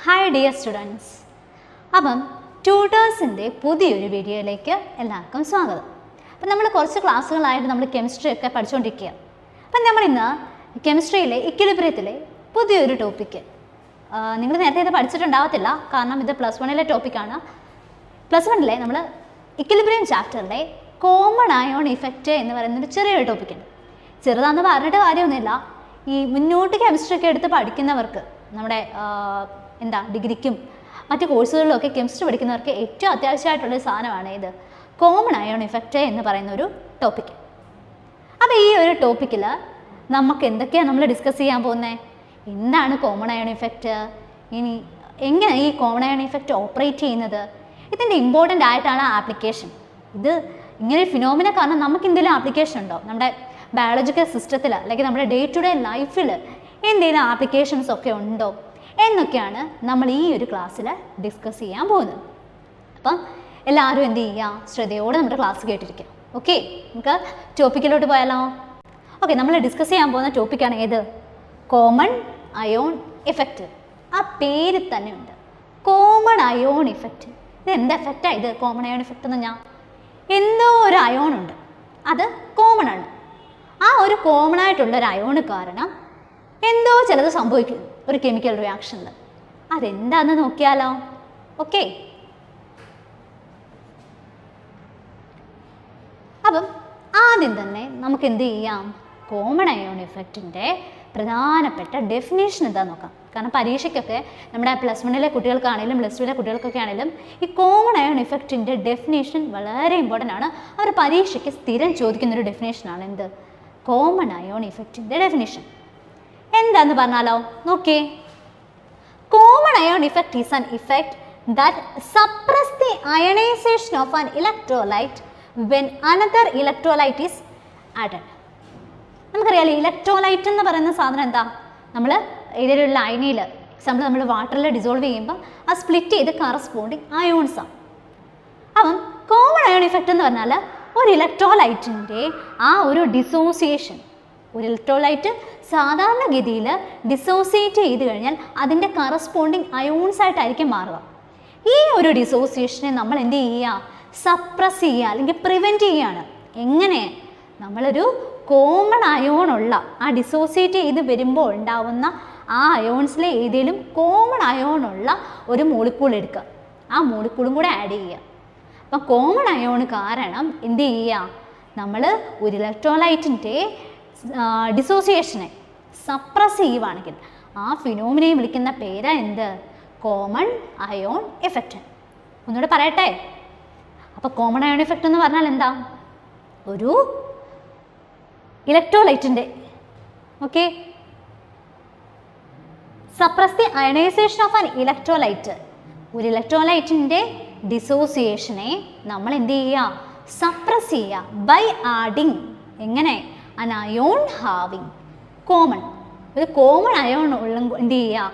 Hi dear students, അപ്പം ട്യൂട്ടേഴ്സിൻ്റെ പുതിയൊരു വീഡിയോയിലേക്ക് എല്ലാവർക്കും സ്വാഗതം. അപ്പം നമ്മൾ കുറച്ച് ക്ലാസ്സുകളായിട്ട് നമ്മൾ കെമിസ്ട്രി ഒക്കെ പഠിച്ചുകൊണ്ടിരിക്കുക. അപ്പം നമ്മളിന്ന് കെമിസ്ട്രിയിലെ ഇക്വിലിബ്രിയത്തിലെ പുതിയൊരു ടോപ്പിക്ക്, നിങ്ങൾ നേരത്തെ ഇത് പഠിച്ചിട്ടുണ്ടാവത്തില്ല, കാരണം ഇത് +1 ടോപ്പിക്കാണ്. +1 നമ്മൾ ഇക്വിലിബ്രിയം ചാപ്റ്ററിലെ കോമൺ അയോൺ ഇഫക്റ്റ് എന്ന് പറയുന്നൊരു ചെറിയൊരു ടോപ്പിക്കുണ്ട്. ചെറുതാണെന്ന് പറഞ്ഞിട്ട് കാര്യമൊന്നുമില്ല. ഈ മുന്നോട്ട് കെമിസ്ട്രി ഒക്കെ എടുത്ത് പഠിക്കുന്നവർക്ക്, നമ്മുടെ ഡിഗ്രിക്കും മറ്റ് കോഴ്സുകളിലൊക്കെ കെമിസ്ട്രി പഠിക്കുന്നവർക്ക് ഏറ്റവും അത്യാവശ്യമായിട്ടുള്ളൊരു സാധനമാണ് ഇത് കോമൺ അയോൺ ഇഫക്റ്റ് എന്ന് പറയുന്ന ഒരു ടോപ്പിക്ക്. അപ്പോൾ ഈ ഒരു ടോപ്പിക്കിൽ നമുക്ക് എന്തൊക്കെയാണ് നമ്മൾ ഡിസ്കസ് ചെയ്യാൻ പോകുന്നത്? എന്താണ് കോമൺ അയോൺ ഇഫക്റ്റ്, ഇനി എങ്ങനെ ഈ കോമൺ അയോൺ ഇഫക്റ്റ് ഓപ്പറേറ്റ് ചെയ്യുന്നത്, ഇതിൻ്റെ ഇമ്പോർട്ടൻ്റ് ആയിട്ടാണ് ആപ്ലിക്കേഷൻ. ഇത് ഇങ്ങനെ ഫിനോമിന കാരണം നമുക്ക് എന്തെങ്കിലും ആപ്ലിക്കേഷൻ ഉണ്ടോ നമ്മുടെ ബയോളജിക്കൽ സിസ്റ്റത്തിൽ, അല്ലെങ്കിൽ നമ്മുടെ ഡേ ടു ഡേ ലൈഫിൽ എന്തെങ്കിലും ആപ്ലിക്കേഷൻസ് ഒക്കെ ഉണ്ടോ എന്നൊക്കെയാണ് നമ്മൾ ഈ ഒരു ക്ലാസ്സിൽ ഡിസ്കസ് ചെയ്യാൻ പോകുന്നത്. അപ്പം എല്ലാവരും എന്ത് ചെയ്യുക, ശ്രദ്ധയോടെ നമ്മുടെ ക്ലാസ് കേട്ടിരിക്കുക. ഓക്കെ, നമുക്ക് ടോപ്പിക്കിലോട്ട് പോയാലോ? ഓക്കെ, നമ്മൾ ഡിസ്കസ് ചെയ്യാൻ പോകുന്ന ടോപ്പിക്കാണ് ഏത്? Common ion effect. ആ പേര് തന്നെ ഉണ്ട്, കോമൺ അയോൺ ഇഫക്റ്റ്. ഇത് എന്ത് എഫക്റ്റാണ് ഇത് കോമൺ അയോൺ ഇഫക്റ്റ് എന്ന് പറഞ്ഞാൽ? എന്തോ ഒരു അയോൺ ഉണ്ട്, അത് കോമൺ ആണ്. ആ ഒരു കോമൺ ആയിട്ടുള്ള ഒരു അയോൺ കാരണം എന്തോ ചിലത് സംഭവിക്കും ഒരു കെമിക്കൽ റിയാക്ഷനിൽ. അതെന്താണെന്ന് നോക്കിയാലോ? ഓക്കെ, അപ്പം ആദ്യം തന്നെ നമുക്ക് എന്ത് ചെയ്യാം, കോമൺ അയോൺ ഇഫക്റ്റിൻ്റെ പ്രധാനപ്പെട്ട ഡെഫിനേഷൻ എന്താണെന്ന് നോക്കാം. കാരണം പരീക്ഷയ്ക്കൊക്കെ നമ്മുടെ +1 കുട്ടികൾക്കാണെങ്കിലും +2 കുട്ടികൾക്കൊക്കെ ആണെങ്കിലും ഈ കോമൺ അയോൺ ഇഫക്റ്റിൻ്റെ ഡെഫിനേഷൻ വളരെ ഇമ്പോർട്ടൻ്റ് ആണ്. അവർ പരീക്ഷയ്ക്ക് സ്ഥിരം ചോദിക്കുന്നൊരു ഡെഫിനേഷനാണ് എന്ത്, കോമൺ അയോൺ ഇഫക്റ്റിൻ്റെ ഡെഫിനേഷൻ. എന്താന്ന് പറഞ്ഞാലോ? നോക്കിയേ, common ion effect is an effect that suppress the ionization of an electrolyte when another electrolyte is added. നമുക്കറിയാലോ ഇലക്ട്രോലൈറ്റ് എന്ന് പറയുന്ന സാധനം എന്താ, നമ്മൾ ഏതൊരു ലൈനിൽ എക്സാമ്പിൾ നമ്മൾ വാട്ടറിൽ ഡിസോൾവ് ചെയ്യുമ്പോൾ ആ സ്പ്ലിറ്റ് ചെയ്ത് കറസ്പോണ്ടിങ് അയോൺസാണ്. അപ്പം കോമൺ അയോൺ ഇഫക്റ്റ് എന്ന് പറഞ്ഞാൽ ഒരു ഇലക്ട്രോലൈറ്റിൻ്റെ ആ ഒരു ഡിസോസിയേഷൻ, ഒരു ഇലക്ട്രോലൈറ്റ് സാധാരണഗതിയിൽ ഡിസോസിയേറ്റ് ചെയ്ത് കഴിഞ്ഞാൽ അതിൻ്റെ കറസ്പോണ്ടിങ് അയോൺസ് ആയിട്ടായിരിക്കും മാറുക. ഈ ഒരു ഡിസോസിയേഷനെ നമ്മൾ എന്ത് ചെയ്യുക, സപ്രസ് ചെയ്യുക അല്ലെങ്കിൽ പ്രിവെൻറ്റ് ചെയ്യുകയാണ്. എങ്ങനെ? നമ്മളൊരു കോമൺ അയോണുള്ള ആ ഡിസോസിയേറ്റ് ചെയ്ത് വരുമ്പോൾ ഉണ്ടാവുന്ന ആ അയോൺസിലെ ഏതെങ്കിലും കോമൺ അയോണുള്ള ഒരു മോളിക്യൂൾ എടുക്കുക, ആ മോളിക്യൂളും കൂടെ ആഡ് ചെയ്യുക. അപ്പം കോമൺ അയോൺ കാരണം എന്ത് ചെയ്യുക, നമ്മൾ ഒരു ഇലക്ട്രോലൈറ്റിൻ്റെ ഡിസോസിയേഷനെ സപ്രസ് ചെയ്യുവാണെങ്കിൽ ആ ഫിനോമിനെ വിളിക്കുന്ന പേര് എന്ത്, കോമൺ അയോൺ എഫക്റ്റ്. ഒന്നുകൂടെ പറയട്ടെ. അപ്പോൾ കോമൺ അയോൺ എഫക്റ്റ് എന്ന് പറഞ്ഞാൽ എന്താ, ഒരു ഇലക്ട്രോലൈറ്റിൻ്റെ okay suppress the ionization of an electrolyte, ഒരു ഇലക്ട്രോലൈറ്റിൻ്റെ ഡിസോസിയേഷനെ നമ്മൾ എന്ത് ചെയ്യുക, സപ്രസ് ചെയ്യുക ബൈ ആഡിങ്. എങ്ങനെ? അൻ അയോൺ ഹാവിങ് കോമൺ, ഒരു കോമൺ അയോൺ ഉള്ള എന്ത് ചെയ്യുക,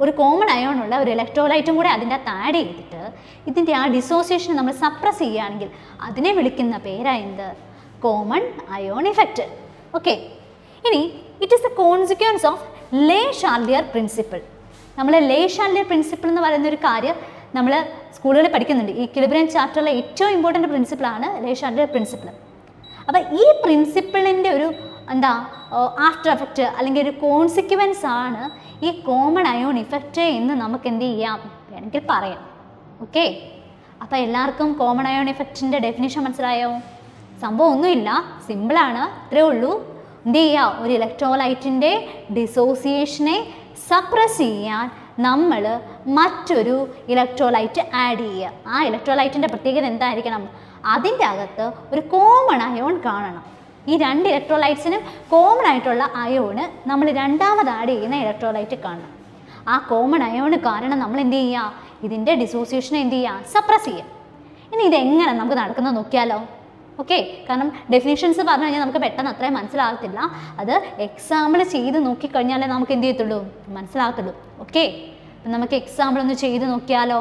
ഒരു കോമൺ അയോൺ ഉള്ള ഒരു ഇലക്ട്രോലൈറ്റും കൂടെ അതിൻ്റെ അകത്ത് ആഡ് ചെയ്തിട്ട് ഇതിൻ്റെ ആ ഡിസോസിയേഷൻ നമ്മൾ സപ്രസ് ചെയ്യുകയാണെങ്കിൽ അതിനെ വിളിക്കുന്ന പേരാ എന്ത്, കോമൺ അയോൺ ഇഫക്റ്റ്. ഓക്കെ, ഇനി it is a consequence of Le Chatelier principle. നമ്മൾ ലേ ഷാർലിയർ പ്രിൻസിപ്പിൾ എന്ന് പറയുന്ന ഒരു കാര്യം നമ്മൾ സ്കൂളുകളിൽ പഠിക്കുന്നുണ്ട്. ഈ ഇക്വിലിബ്രിയം ചാപ്റ്ററിലെ ഏറ്റവും ഇമ്പോർട്ടൻറ്റ് പ്രിൻസിപ്പിളാണ് ലേ ഷാർലിയർ പ്രിൻസിപ്പിൾ. അപ്പോൾ ഈ പ്രിൻസിപ്പിളിൻ്റെ ഒരു ആഫ്റ്റർ എഫക്റ്റ് അല്ലെങ്കിൽ ഒരു കോൺസിക്വൻസ് ആണ് ഈ കോമൺ അയോൺ ഇഫക്റ്റ് എന്ന് നമുക്ക് എന്ത് ചെയ്യാം, വേണമെങ്കിൽ പറയാം. ഓക്കെ, അപ്പോൾ എല്ലാവർക്കും കോമൺ അയോൺ ഇഫക്റ്റിൻ്റെ ഡെഫിനേഷൻ മനസ്സിലായോ? സംഭവം ഒന്നുമില്ല, സിമ്പിളാണ്, ഇത്രയേ ഉള്ളൂ. എന്ത് ചെയ്യുക, ഒരു ഇലക്ട്രോലൈറ്റിൻ്റെ ഡിസോസിയേഷനെ സപ്രസ് ചെയ്യാൻ നമ്മൾ മറ്റൊരു ഇലക്ട്രോലൈറ്റ് ആഡ് ചെയ്യുക. ആ ഇലക്ട്രോലൈറ്റിൻ്റെ പ്രത്യേകത എന്തായിരിക്കണം, അതിൻ്റെ അകത്ത് ഒരു കോമൺ അയോൺ കാണണം. ഈ രണ്ട് ഇലക്ട്രോലൈറ്റ്സിനും കോമൺ ആയിട്ടുള്ള അയോണ് നമ്മൾ രണ്ടാമത് ആഡ് ചെയ്യുന്ന ഇലക്ട്രോലൈറ്റ് കാണണം. ആ കോമൺ അയോണ് കാരണം നമ്മൾ എന്ത് ചെയ്യുക, ഇതിൻ്റെ ഡിസോസിയേഷനെ എന്ത് ചെയ്യുക, സപ്രസ് ചെയ്യുക. ഇനി ഇതെങ്ങനെ നമുക്ക് നടക്കുന്നത് നോക്കിയാലോ? ഓക്കെ, കാരണം ഡെഫിനിഷൻസ് പറഞ്ഞു കഴിഞ്ഞാൽ നമുക്ക് പെട്ടെന്ന് അത്രയും മനസ്സിലാകത്തില്ല. അത് എക്സാമ്പിൾ ചെയ്ത് നോക്കിക്കഴിഞ്ഞാലേ നമുക്ക് എന്ത് ചെയ്യത്തുള്ളൂ, മനസ്സിലാകത്തുള്ളൂ. ഓക്കെ, അപ്പം നമുക്ക് എക്സാമ്പിൾ ഒന്ന് ചെയ്ത് നോക്കിയാലോ?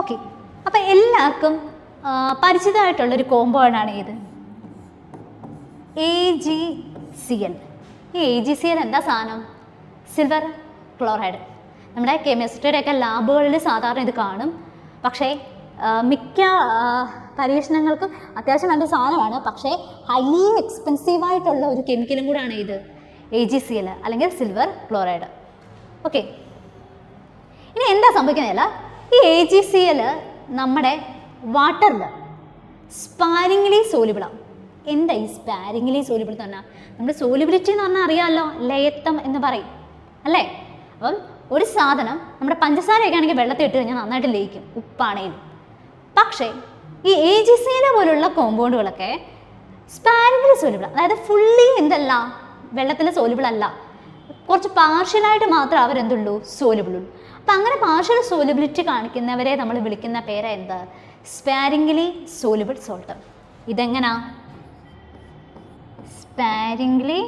ഓക്കെ, അപ്പം എല്ലാവർക്കും പരിചിതമായിട്ടുള്ളൊരു കോമ്പൗണ്ടാണ് ഏത്, AgCl. ഈ AgCl എന്താ സാധനം? Silver chloride. നമ്മുടെ കെമിസ്ട്രിയുടെ ഒക്കെ ലാബുകളിൽ സാധാരണ ഇത് കാണും. പക്ഷേ മിക്ക പരീക്ഷണങ്ങൾക്കും അത്യാവശ്യം നല്ല സാധനമാണ്. പക്ഷേ ഹൈലി എക്സ്പെൻസീവായിട്ടുള്ള ഒരു കെമിക്കലും കൂടാണ് ഇത് AgCl അല്ലെങ്കിൽ സിൽവർ ക്ലോറൈഡ്. ഓക്കെ, ഇനി എന്താ സംഭവിക്കുന്നതല്ല, ഈ AgCl നമ്മുടെ വാട്ടറിൽ സ്പാരിംഗ്ലി സോലിബിളാണ്. എന്താ ഈ സ്പാരിംഗ്ലി സോലിബിൾ എന്ന് പറഞ്ഞാൽ, നമ്മുടെ സോലിബിലിറ്റി എന്ന് പറഞ്ഞാൽ അറിയാമല്ലോ, ലയത്വം എന്ന് പറയും അല്ലേ. അപ്പം ഒരു സാധനം നമ്മുടെ പഞ്ചസാരയൊക്കെ ആണെങ്കിൽ വെള്ളത്തിൽ ഇട്ട് കഴിഞ്ഞാൽ നന്നായിട്ട് ലയിക്കും, ഉപ്പാണെങ്കിലും. പക്ഷേ ഈ AgCl പോലുള്ള കോമ്പൗണ്ടുകളൊക്കെ സ്പാരിംഗ്ലി സോലിബിൾ, അതായത് ഫുള്ളി എന്തല്ല വെള്ളത്തിൽ സോലിബിൾ അല്ല, കുറച്ച് പാർഷ്യലായിട്ട് മാത്രമേ അവരെന്തുള്ളൂ സോലിബിളുള്ളൂ. അപ്പം അങ്ങനെ പാർഷ്യൽ സോലിബിലിറ്റി കാണിക്കുന്നവരെ നമ്മൾ വിളിക്കുന്ന പേര് എന്താ, സ്പാരിംഗ്ലി സോലിബിൾ സോൾട്ട്. ഇതെങ്ങനാ, സ്പാരിംഗ്ലി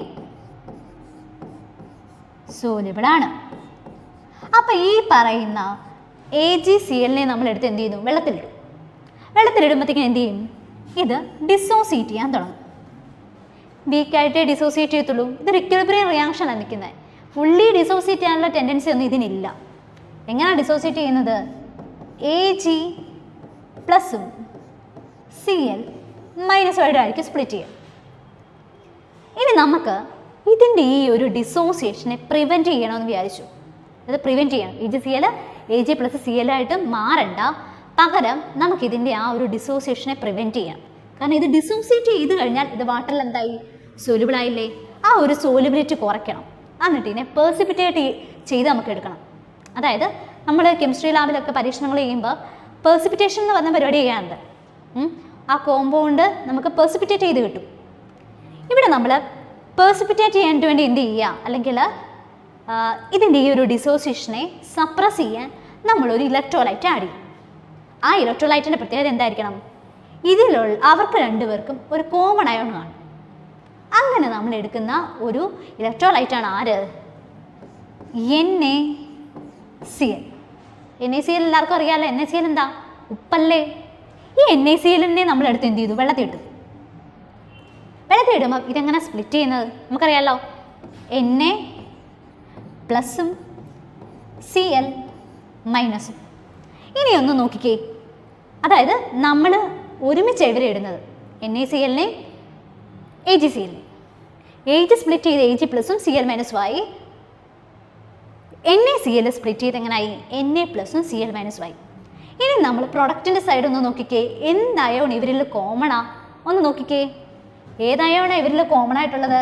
സോലിബിൾ ആണ്. അപ്പം ഈ പറയുന്ന AgCl നമ്മൾ എടുത്ത് എന്ത് ചെയ്യുന്നു, വെള്ളത്തിലിടും. വെള്ളത്തിലിടുമ്പോഴത്തേക്കും എന്ത് ചെയ്യും, ഇത് ഡിസോസിയേറ്റ് ചെയ്യാൻ തുടങ്ങും. വീക്കായിട്ട് ഡിസോസിയേറ്റ് ചെയ്യത്തുള്ളൂ. ഇത് ഇക്വിലിബ്രിയം റിയാക്ഷനാണ് നിൽക്കുന്നത്. ഫുള്ളി ഡിസോസിയേറ്റ് ചെയ്യാനുള്ള ടെൻഡൻസി ഒന്നും ഇതിനില്ല. എങ്ങനെയാണ് ഡിസോസിയേറ്റ് ചെയ്യുന്നത്, Ag പ്ലസും Cl മൈനസും ആയിട്ടായിരിക്കും സ്പ്ലിറ്റ് ചെയ്യുക. ഇനി നമുക്ക് ഇതിൻ്റെ ഈ ഒരു ഡിസോസിയേഷനെ പ്രിവെൻറ്റ് ചെയ്യണമെന്ന് വിചാരിച്ചു. ഇത് പ്രിവെൻറ്റ് ചെയ്യണം, AgCl Ag പ്ലസ് Cl ആയിട്ട് മാറണ്ട, പകരം നമുക്കിതിൻ്റെ ആ ഒരു ഡിസോസിയേഷനെ പ്രിവെൻറ്റ് ചെയ്യാം. കാരണം ഇത് ഡിസോസിയേറ്റ് ചെയ്ത് കഴിഞ്ഞാൽ ഇത് വാട്ടറിൽ എന്തായി, സോലിബിളായില്ലേ. ആ ഒരു സോലിബിലിറ്റി കുറയ്ക്കണം, എന്നിട്ട് ഇതിനെ പേഴ്സിപ്പിറ്റേറ്റ് ചെയ്ത് നമുക്ക് എടുക്കണം. അതായത് നമ്മൾ കെമിസ്ട്രി ലാബിലൊക്കെ പരീക്ഷണങ്ങൾ ചെയ്യുമ്പോൾ പേഴ്സിപ്പിറ്റേഷൻ എന്ന് പറഞ്ഞ പരിപാടി ചെയ്യാറുണ്ട്. ആ കോമ്പൗണ്ട് നമുക്ക് പേഴ്സിപ്പിറ്റേറ്റ് ചെയ്ത് കിട്ടും. ഇവിടെ നമ്മൾ പേഴ്സിപ്പിറ്റേറ്റ് ചെയ്യാൻ വേണ്ടി എന്ത് ചെയ്യുക, അല്ലെങ്കിൽ ഇതിൻ്റെ ഈ ഒരു ഡിസോസിയേഷനെ സപ്രസ് ചെയ്യാൻ നമ്മളൊരു ഇലക്ട്രോലൈറ്റ് ആഡ് ചെയ്യും. ആ ഇലക്ട്രോലൈറ്റിൻ്റെ പ്രത്യേകത എന്തായിരിക്കണം, ഇതിലുള്ള അവർക്ക് രണ്ടുപേർക്കും ഒരു കോമൺ അയോൺ കാണും. അങ്ങനെ നമ്മൾ എടുക്കുന്ന ഒരു ഇലക്ട്രോലൈറ്റാണ് ആര്, NaCl. NaCl എല്ലാവർക്കും അറിയാമല്ലോ. NaCl എന്താ, ഉപ്പല്ലേ. ഈ NaCl-നെ നമ്മളെടുത്ത് എന്ത് ചെയ്തു, വെള്ളത്തിലിട്ടു. വെള്ളത്തിലിടുമ്പോൾ ഇതെങ്ങനെ സ്പ്ലിറ്റ് ചെയ്യുന്നത് നമുക്കറിയാമല്ലോ, Na പ്ലസും Cl മൈനസും. ഇനി ഒന്ന് നോക്കിക്കേ, അതായത് നമ്മൾ ഒരുമിച്ച് എവിടെ ഇടുന്നത്, NaCl-നെ AgCl-നെ. Ag സ്പ്ലിറ്റ് ചെയ്ത് Ag പ്ലസും Cl മൈനസും ആയി. NaCl സ്പ്ലിറ്റ് ചെയ്ത് എങ്ങനെയായി, Na പ്ലസും Cl മൈനസും ആയി. ഇനി നമ്മൾ പ്രൊഡക്റ്റിൻ്റെ സൈഡ് ഒന്ന് നോക്കിക്കേ, എന്തായോൺ ഇവരിൽ കോമണാ ഒന്ന് നോക്കിക്കേ. ഏതായോണാണ് ഇവരിൽ കോമൺ ആയിട്ടുള്ളത്,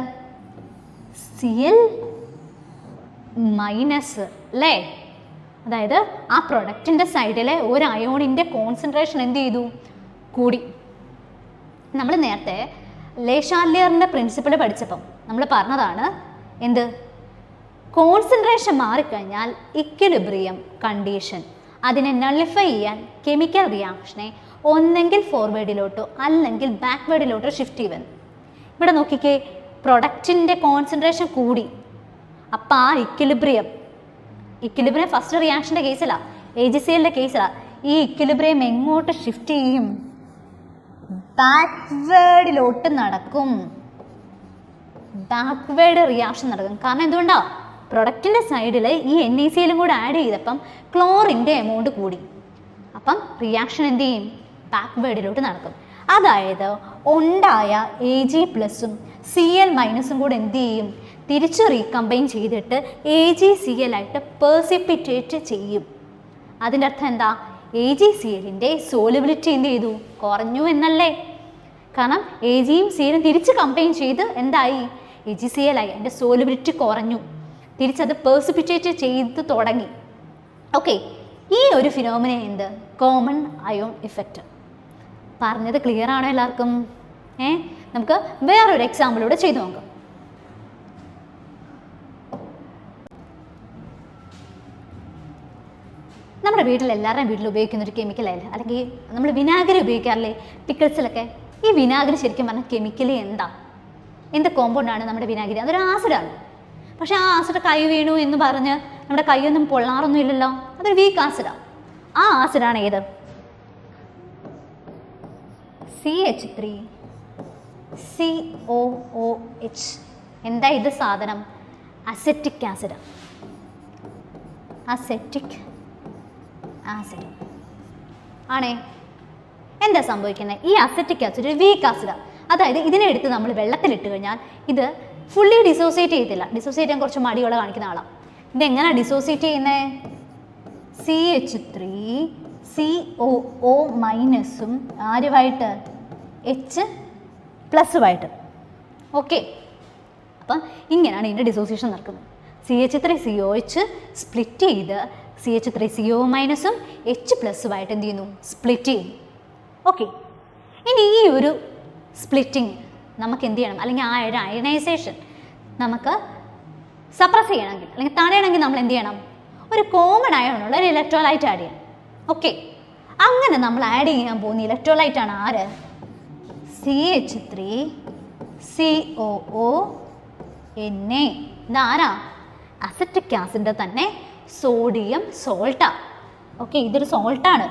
Cl മൈനസ് അല്ലേ. അതായത് ആ പ്രൊഡക്റ്റിൻ്റെ സൈഡിലെ ഒരു അയോണിൻ്റെ കോൺസെൻട്രേഷൻ എന്ത് ചെയ്തു, കൂടി. നമ്മൾ നേരത്തെ ലേ ഷാർലിയറിൻ്റെ പ്രിൻസിപ്പിൾ പഠിച്ചപ്പം നമ്മൾ പറഞ്ഞതാണ് എന്ത്, കോൺസെൻട്രേഷൻ മാറിക്കഴിഞ്ഞാൽ ഇക്വിലിബ്രിയം കണ്ടീഷൻ അതിനെ നള്ളിഫൈ ചെയ്യാൻ കെമിക്കൽ റിയാക്ഷനെ ഒന്നെങ്കിൽ ഫോർവേഡിലോട്ടോ അല്ലെങ്കിൽ ബാക്ക്വേഡിലോട്ടോ ഷിഫ്റ്റ് ചെയ്യുന്നു. ഇവിടെ നോക്കിക്കേ, പ്രൊഡക്റ്റിൻ്റെ കോൺസെൻട്രേഷൻ കൂടി. അപ്പം ആ ഇക്വിലിബ്രിയം ഫസ്റ്റ് റിയാക്ഷൻ്റെ കേസിലാണ്, AgCl-ന്റെ കേസിലാണ്. ഈ ഇക്വിലിബ്രിയം എങ്ങോട്ട് ഷിഫ്റ്റ് ചെയ്യും, ബാക്ക്വേഡിലോട്ട് നടക്കും. ബാക്ക്വേഡ് റിയാക്ഷൻ നടക്കും. കാരണം എന്തുകൊണ്ടാണ്, പ്രൊഡക്റ്റിൻ്റെ സൈഡിൽ ഈ NaCl-ഉം കൂടെ ആഡ് ചെയ്തപ്പം ക്ലോറിൻ്റെ എമൗണ്ട് കൂടി. അപ്പം റിയാക്ഷൻ എന്ത് ചെയ്യും, ബാക്ക്വേഡിലോട്ട് നടക്കും. അതായത് ഉണ്ടായ Ag പ്ലസും Cl മൈനസും കൂടെ എന്ത് ചെയ്യും, തിരിച്ച് റീകമ്പൈൻ ചെയ്തിട്ട് AgCl ആയിട്ട് പേഴ്സിപ്പിറ്റേറ്റ് ചെയ്യും. അതിൻ്റെ അർത്ഥം എന്താ, AgCl-ന്റെ സോലിബിലിറ്റി എന്ത് ചെയ്തു, കുറഞ്ഞു എന്നല്ലേ. കാരണം Agയും Cl-ഉം തിരിച്ച് കമ്പൈൻ ചെയ്ത് എന്തായി, AgCl ആയി. അതിൻ്റെ സോലിബിലിറ്റി കുറഞ്ഞു, തിരിച്ചത് പേഴ്സിപ്പിറ്റേറ്റ് ചെയ്ത് തുടങ്ങി. ഓക്കെ, ഈ ഒരു ഫിനോമിന എന്ത്, കോമൺ അയോൺ ഇഫക്റ്റ്. പറഞ്ഞത് ക്ലിയർ ആണോ എല്ലാവർക്കും? നമുക്ക് വേറൊരു എക്സാമ്പിളൂടെ ചെയ്തു നോക്കാം. നമ്മുടെ വീട്ടിൽ എല്ലാവരുടെയും വീട്ടിൽ ഉപയോഗിക്കുന്ന ഒരു കെമിക്കലല്ലേ, അല്ലെങ്കിൽ നമ്മൾ വിനാഗിരി ഉപയോഗിക്കാറില്ലേ പിക്കിൾസിലൊക്കെ. ഈ വിനാഗിരി ശരിക്കും പറഞ്ഞാൽ കെമിക്കലി എന്ത് കോമ്പൗണ്ടാണ് നമ്മുടെ വിനാഗിരി, അതൊരു ആസിഡാണ്. പക്ഷേ ആ ആസിഡ് കൈ വീണു എന്ന് പറഞ്ഞ് നമ്മുടെ കൈയൊന്നും പൊള്ളാറൊന്നും ഇല്ലല്ലോ, അതൊരു വീക്ക് ആസിഡാണ്. ആ ആസിഡാണ് ഏത്, CH3COOH. എന്താ ഇത് സാധനം, അസെറ്റിക് ആസിഡ്. അസെറ്റിക് ആസിഡ് ആണേ. എന്താ സംഭവിക്കുന്നത്? ഈ അസെറ്റിക് ആസിഡ് ഒരു വീക്ക് ആസിഡാണ്. അതായത് ഇതിനെ എടുത്ത് നമ്മൾ വെള്ളത്തിലിട്ട് കഴിഞ്ഞാൽ ഇത് ഫുള്ളി ഡിസോസിയേറ്റ് ചെയ്യത്തില്ല. ഡിസോസിയേറ്റ് ചെയ്യാൻ കുറച്ച് മടിയോടെ കാണിക്കുന്ന ആളാണ്. ഇതെങ്ങനെയാണ് ഡിസോസിയേറ്റ് ചെയ്യുന്നത്? CH3COO മൈനസും ആരുമായിട്ട് H+ഉമായിട്ട്. ഓക്കെ, അപ്പം ഇങ്ങനെയാണ് ഇതിൻ്റെ ഡിസോസിയേഷൻ നടക്കുന്നത്. CH3COH സ്പ്ലിറ്റ് ചെയ്ത് CH3CO മൈനസും H+ഉമായിട്ട് എന്ത് ചെയ്യുന്നു? സ്പ്ലിറ്റ് ചെയ്യുന്നു. ഓക്കെ, ഇനി ഈ ഒരു സ്പ്ലിറ്റിങ് നമുക്ക് എന്ത് ചെയ്യണം? അല്ലെങ്കിൽ ആ ഒരു അയണൈസേഷൻ നമുക്ക് സപ്രസ് ചെയ്യണമെങ്കിൽ അല്ലെങ്കിൽ തടയണമെങ്കിൽ നമ്മൾ എന്ത് ചെയ്യണം? ഒരു കോമൺ അയോണുള്ള ഒരു ഇലക്ട്രോലൈറ്റ് ആഡ് ചെയ്യണം. ഓക്കെ, അങ്ങനെ നമ്മൾ ആഡ് ചെയ്യാൻ പോകുന്ന ഇലക്ട്രോലൈറ്റാണ് ആര്? CH3COONA. ഇതാരാ? അസറ്റിക് ആസിഡിൻ്റെ തന്നെ സോഡിയം സോൾട്ടാണ്. ഓക്കെ, ഇതൊരു സോൾട്ടാണ്.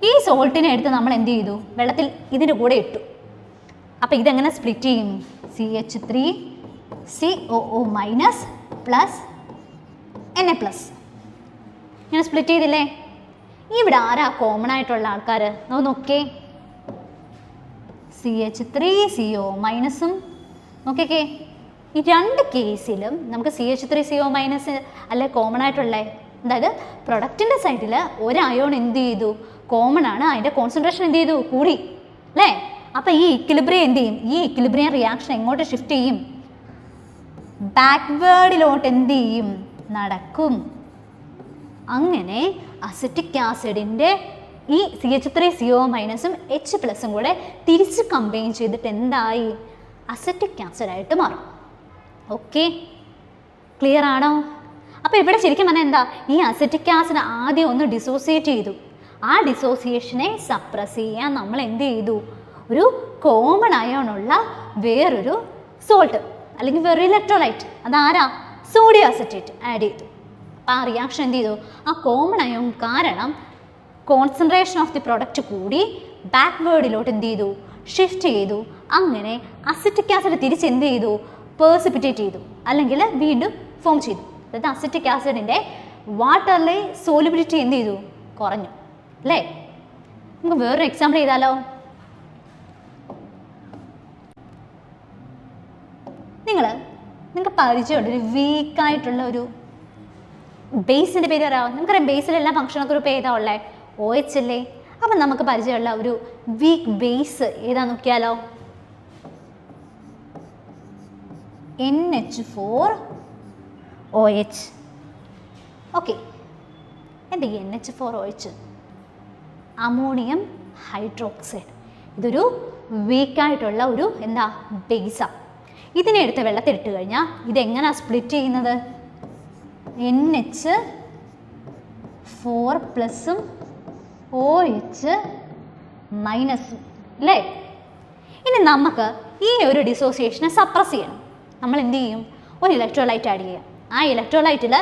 ഈ സോൾട്ടിനെ എടുത്ത് നമ്മൾ എന്ത് ചെയ്തു? വെള്ളത്തിൽ ഇതിൻ്റെ കൂടെ ഇട്ടു. അപ്പോൾ ഇതെങ്ങനെ സ്പ്ലിറ്റ് ചെയ്യും? CH3COO minus plus Na plus. ഇങ്ങനെ സ്പ്ലിറ്റ് ചെയ്തില്ലേ? ഇവിടെ ആരാ കോമൺ ആയിട്ടുള്ള ആൾക്കാർ? നോക്കേ, CH3CO മൈനസും. നോക്കിക്കേ, ഈ രണ്ട് കേസിലും നമുക്ക് CH3CO മൈനസ് അല്ലെ കോമൺ ആയിട്ടുള്ളേ. അതായത് പ്രൊഡക്റ്റിൻ്റെ സൈഡിൽ ഒരു അയോൺ എന്ത് ചെയ്തു? കോമൺ ആണ്. അതിൻ്റെ കോൺസെൻട്രേഷൻ എന്ത് ചെയ്തു? കൂടി അല്ലേ? അപ്പോൾ ഈ ഇക്വിലിബ്രിയം എന്ത് ചെയ്യും? ഈ ഇക്വിലിബ്രിയം റിയാക്ഷൻ എങ്ങോട്ട് ഷിഫ്റ്റ് ചെയ്യും? ബാക്ക്വേർഡിലോട്ട് എന്ത് ചെയ്യും? നടക്കും. അങ്ങനെ അസറ്റിക് ആസിഡിൻ്റെ ഈ CH3CO മൈനസും H+ഉം കൂടെ തിരിച്ച് കമ്പൈൻ ചെയ്തിട്ട് എന്തായി? അസറ്റിക് ആസിഡായിട്ട് മാറും. ഓക്കെ, ക്ലിയർ ആണോ? അപ്പോൾ ഇവിടെ ശരിക്കും പറഞ്ഞാൽ എന്താ? ഈ അസറ്റിക് ആസിഡ് ആദ്യം ഒന്ന് ഡിസോസിയേറ്റ് ചെയ്തു. ആ ഡിസോസിയേഷനെ സപ്രസ് ചെയ്യാൻ നമ്മൾ എന്ത് ചെയ്തു? ഒരു കോമൺ അയോണുള്ള വേറൊരു സോൾട്ട് അല്ലെങ്കിൽ വേറൊരു ഇലക്ട്രോലൈറ്റ്, അതാരാ? സോഡിയം അസറ്റേറ്റ് ആഡ് ചെയ്തു. അപ്പോൾ ആ റിയാക്ഷൻ എന്ത് ചെയ്തു? ആ കോമൺ അയോൺ കാരണം കോൺസെൻട്രേഷൻ ഓഫ് ദി പ്രൊഡക്റ്റ് കൂടി ബാക്ക്വേർഡിലോട്ട് എന്ത് ചെയ്തു? ഷിഫ്റ്റ് ചെയ്തു. അങ്ങനെ അസറ്റിക് ആസിഡ് തിരിച്ച് എന്ത് ചെയ്തു? പേഴ്സിപ്പിറ്റേറ്റ് ചെയ്തു, അല്ലെങ്കിൽ വീണ്ടും ഫോം ചെയ്തു. അതായത് അസറ്റിക് ആസിഡിൻ്റെ വാട്ടറിലെ സോലിബിലിറ്റി എന്ത് ചെയ്തു? കുറഞ്ഞു അല്ലേ? നമുക്ക് വേറൊരു എക്സാമ്പിൾ ചെയ്താലോ? നിങ്ങൾക്ക് പരിചയമുണ്ട് ഒരു വീക്കായിട്ടുള്ള ഒരു ബേസിൻ്റെ പേര് അറിയാമോ? നമുക്കറിയാം ബേസിലെല്ലാം ഫംഗ്ഷണൽ ഗ്രൂപ്പ് ഏതാ ഉള്ളത്? OH അല്ലേ? അപ്പം നമുക്ക് പരിചയമുള്ള ഒരു വീക്ക് ബേസ് ഏതാ നോക്കിയാലോ? NH4OH. ഓക്കെ, എന്താ ഈ NH4OH? Ammonium hydroxide. ഇതൊരു വീക്കായിട്ടുള്ള ഒരു എന്താ ബേസാണ്. ഇതിനെ എടുത്ത് വെള്ളത്തിലിട്ട് കഴിഞ്ഞാൽ ഇതെങ്ങനെയാണ് സ്പ്ലിറ്റ് ചെയ്യുന്നത്? NH4+ഉം OH മൈനസും അല്ലേ? ഇനി നമുക്ക് ഈ ഒരു ഡിസോസിയേഷനെ സപ്രസ് ചെയ്യണം. നമ്മൾ എന്ത് ചെയ്യും? ഒരു ഇലക്ട്രോലൈറ്റ് ആഡ് ചെയ്യാം. ആ ഇലക്ട്രോലൈറ്റിൽ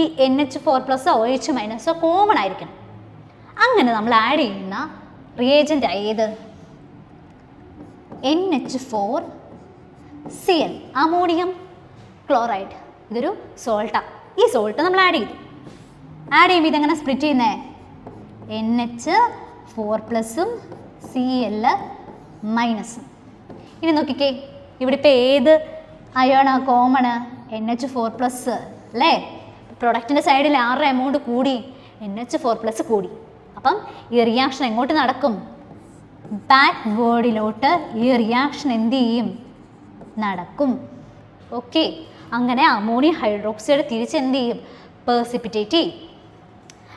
ഈ NH4+ OH മൈനസ് കോമൺ ആയിരിക്കണം. അങ്ങനെ നമ്മൾ ആഡ് ചെയ്യുന്ന റിയേജൻ്റ് ഏത്? NH4Cl, ammonium chloride. ഇതൊരു സോൾട്ടാണ്. ഈ സോൾട്ട് നമ്മൾ ആഡ് ചെയ്തു. ആഡ് ചെയ്യുമ്പോൾ ഇതെങ്ങനെ സ്പ്ലിറ്റ് ചെയ്യുന്നത്? NH4+ഉം Cl മൈനസും. ഇനി നോക്കിക്കേ, ഇവിടെ ഇപ്പോൾ ഏത് അയോണാ കോമണ്? NH4+ അല്ലേ? പ്രൊഡക്റ്റിൻ്റെ സൈഡിൽ ആരുടെ എമൗണ്ട് കൂടി? NH4+ കൂടി. അപ്പം ഈ റിയാക്ഷൻ എങ്ങോട്ട് നടക്കും? ബാക്ക്വേർഡിലോട്ട് ഈ റിയാക്ഷൻ എന്ത് ചെയ്യും? നടക്കും. ഓക്കെ, അങ്ങനെ അമോണിയം ഹൈഡ്രോക്സൈഡ് തിരിച്ച് എന്ത് ചെയ്യും? പേഴ്സിപ്പിറ്റേറ്റ് ചെയ്യും.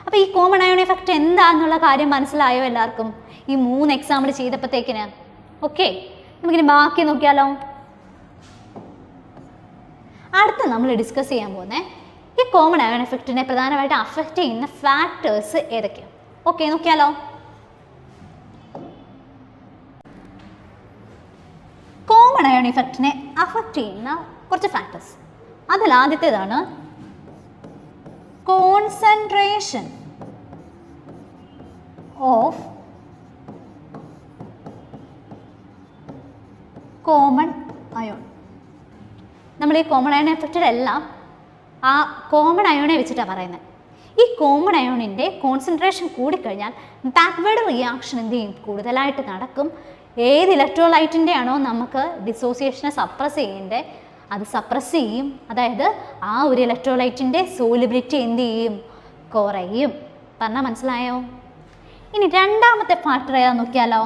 അപ്പോൾ ഈ കോമൺ അയോൺ എഫക്റ്റ് എന്താണെന്നുള്ള കാര്യം മനസ്സിലായോ എല്ലാവർക്കും? ഈ 3 എക്സാമ്പിൾ ചെയ്തപ്പോഴത്തേക്കിന്. ഓക്കെ, നമുക്കിനി ബാക്കി നോക്കിയാലോ? അടുത്ത നമ്മൾ ഡിസ്കസ് ചെയ്യാൻ പോകുന്നത് ഈ കോമൺ അയോൺ എഫക്റ്റിനെ പ്രധാനമായിട്ട് അഫക്റ്റ് ചെയ്യുന്ന ഫാക്ടേഴ്സ് ഏതൊക്കെയാണ്? ഓക്കെ, നോക്കിയാലോ? കോമൺ അയോൺ ഇഫക്റ്റിനെ അഫക്റ്റ് ചെയ്യുന്ന കുറച്ച് ഫാക്ടേഴ്സ്. അതിൽ ആദ്യത്തേതാണ് കോൺസെൻട്രേഷൻ ഓഫ് കോമൺ അയോൺ. നമ്മൾ ഈ കോമൺ അയോൺ എഫക്റ്റിലെല്ലാം ആ കോമൺ അയോണെ വെച്ചിട്ടാണ് പറയുന്നത്. ഈ കോമൺ അയോണിൻ്റെ കോൺസെൻട്രേഷൻ കൂടിക്കഴിഞ്ഞാൽ ബാക്ക്വേർഡ് റിയാക്ഷൻ എന്ത് ചെയ്യും, കൂടുതലായിട്ട് നടക്കും. ഏത് ഇലക്ട്രോലൈറ്റിൻ്റെ ആണോ നമുക്ക് ഡിസോസിയേഷനെ സപ്രസ് ചെയ്യേണ്ടത് അത് സപ്രസ് ചെയ്യും. അതായത് ആ ഒരു ഇലക്ട്രോലൈറ്റിൻ്റെ സോലിബിലിറ്റി എന്ത് ചെയ്യും, കുറയും. പറഞ്ഞാൽ മനസ്സിലായോ? ഇനി രണ്ടാമത്തെ ഫാക്ടർ ഏതാ നോക്കിയാലോ.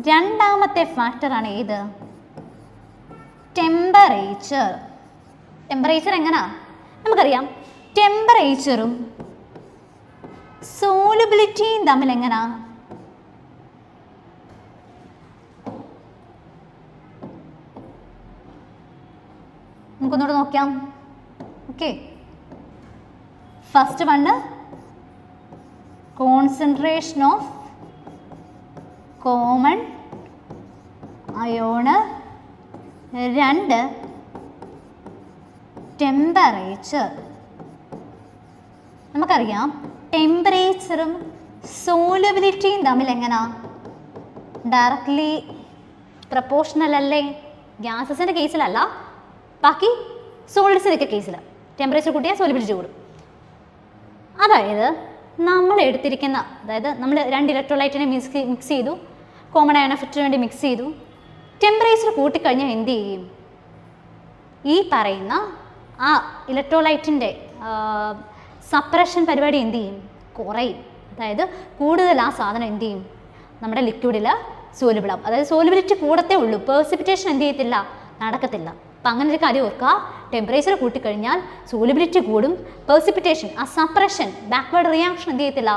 രണ്ടാമത്തെ ഫാക്ടറാണ് ഏത്, ടെമ്പറേച്ചർ. ടെമ്പറേച്ചർ എങ്ങനാ നമുക്കറിയാം, ടെമ്പറേച്ചറും സോലിബിലിറ്റിയും തമ്മിൽ എങ്ങനാ, നമുക്കൊന്നുകൂടെ നോക്കാം. Okay, first one concentration of common ion, 2 temperature. നമുക്കറിയാം ടെമ്പറേച്ചറും സോലബിലിറ്റിയും തമ്മിൽ എങ്ങനാ, ഡയറക്ട്ലി പ്രപ്പോർഷണൽ അല്ലേ? ഗ്യാസസിൻ്റെ കേസിലല്ല, ബാക്കി സോളിഡ്സിൻ്റെയൊക്കെ കേസിൽ ടെമ്പറേച്ചർ കൂട്ടിയാൽ സോലിബിലിറ്റി കൂടും. അതായത് നമ്മൾ എടുത്തിരിക്കുന്ന, അതായത് നമ്മൾ 2 ഇലക്ട്രോലൈറ്റിനെ മിക്സ് ചെയ്തു, കോമൺ അയോൺ എഫക്റ്റിന് വേണ്ടി മിക്സ് ചെയ്തു. ടെമ്പറേച്ചർ കൂട്ടിക്കഴിഞ്ഞാൽ എന്ത് ചെയ്യും, ഈ പറയുന്ന ആ ഇലക്ട്രോലൈറ്റിൻ്റെ സപ്രഷൻ പരിപാടി എന്ത് ചെയ്യും, കുറയും. അതായത് കൂടുതൽ ആ സാധനം എന്ത് ചെയ്യും, നമ്മുടെ ലിക്വിഡിൽ സോലിബിൾ ആവും. അതായത് സോലിബിലിറ്റി കൂടത്തേ ഉള്ളൂ, പേഴ്സിപ്പിറ്റേഷൻ എന്ത് ചെയ്യത്തില്ല, നടക്കത്തില്ല. അപ്പം അങ്ങനെ ഒരു കാര്യം ഓർക്കുക, ടെമ്പറേച്ചർ കൂട്ടിക്കഴിഞ്ഞാൽ സോലിബിലിറ്റി കൂടും, പേഴ്സിപ്പിറ്റേഷൻ ആ സപ്രഷൻ ബാക്ക്വേർഡ് റിയാക്ഷൻ എന്ത് ചെയ്യത്തില്ല,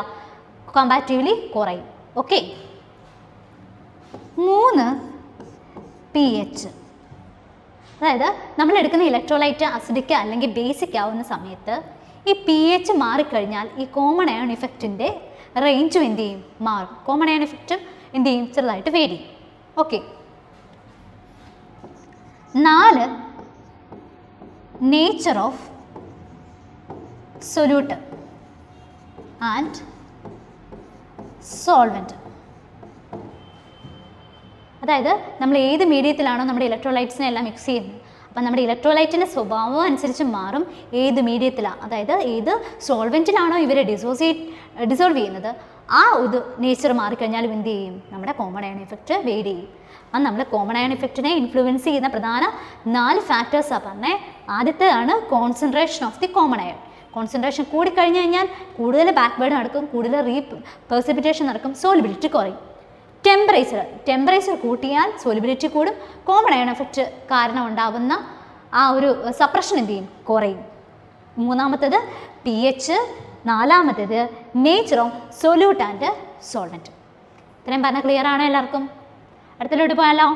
കമ്പാരിറ്റീവ്ലി കുറയും. Okay, 3 pH. അതായത് നമ്മൾ എടുക്കുന്ന ഇലക്ട്രോലൈറ്റ് അസിഡിക് അല്ലെങ്കിൽ ബേസിക് ആവുന്ന സമയത്ത് ഈ pH മാറിക്കഴിഞ്ഞാൽ ഈ കോമൺ അയോൺ ഇഫക്റ്റിൻ്റെ റേഞ്ചും എന്ത് ചെയ്യും, മാറും. കോമൺ അയോൺ ഇഫക്റ്റും എന്ത് ചെയ്യും, ചെറുതായിട്ട് vary. Okay, 4 nature of solute and solvent. അതായത് നമ്മൾ ഏത് മീഡിയത്തിലാണോ നമ്മുടെ ഇലക്ട്രോലൈറ്റ്സിനെ എല്ലാം മിക്സ് ചെയ്യുന്നത്, അപ്പം നമ്മുടെ ഇലക്ട്രോലൈറ്റിൻ്റെ സ്വഭാവം അനുസരിച്ച് മാറും ഏത് മീഡിയത്തിലാണ്. അതായത് ഏത് സോൾവെൻറ്റിലാണോ ഇവരെ ഡിസോൾവ് ചെയ്യുന്നത് ആ ഇത് നേച്ചർ മാറിക്കഴിഞ്ഞാലും എന്ത് ചെയ്യും, നമ്മുടെ കോമൺ അയോൺ ഇഫക്റ്റ് വേരി ചെയ്യും. അത് നമ്മൾ കോമൺ അയോൺ ഇഫക്റ്റിനെ ഇൻഫ്ലുവൻസ് ചെയ്യുന്ന പ്രധാന 4 ഫാക്ടേഴ്സാണ് പറഞ്ഞത്. ആദ്യത്തേതാണ് concentration of the common ion. Concentration കൂടിക്കഴിഞ്ഞ് കഴിഞ്ഞാൽ കൂടുതൽ ബാക്ക്വേർഡ് നടക്കും, കൂടുതൽ പേഴ്സിപ്പിറ്റേഷൻ നടക്കും, സോലിബിലിറ്റി കുറയും. ടെമ്പറേച്ചർ കൂട്ടിയാൽ സോലിബിലിറ്റി കൂടും, കോമൺ അയോൺ എഫക്റ്റ് കാരണം ഉണ്ടാകുന്ന ആ ഒരു സപ്രഷൻ എന്ത് ചെയ്യും, കുറയും. 3ാമത്തേത് pH, 4ാമത്തേത് nature of solute and solvent. ഇത്രയും പറഞ്ഞാൽ ക്ലിയർ ആണോ എല്ലാവർക്കും? അടുത്തതിലോട്ട് പോയാലോ.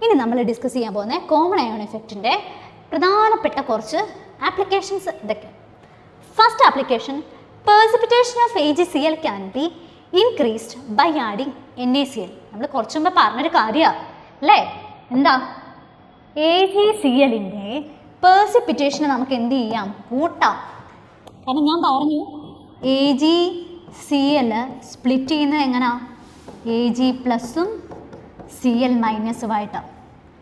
ഇനി നമ്മൾ ഡിസ്കസ് ചെയ്യാൻ പോകുന്ന കോമൺ അയോൺ എഫക്റ്റിൻ്റെ പ്രധാനപ്പെട്ട കുറച്ച് ആപ്ലിക്കേഷൻസ് ഇതൊക്കെ. First application, precipitation of AgCl can be increased by adding NaCl. നമ്മൾ കുറച്ച് മുമ്പ് പറഞ്ഞൊരു കാര്യമാണ് അല്ലേ, എന്താ, AgClൻ്റെ പേഴ്സിപ്പിറ്റേഷനെ നമുക്ക് എന്ത് ചെയ്യാം, കൂട്ടാം. കാരണം ഞാൻ പറഞ്ഞു AgCl സ്പ്ലിറ്റ് ചെയ്യുന്നത് എങ്ങനെയാ, Ag പ്ലസും Cl മൈനസും ആയിട്ടാണ്.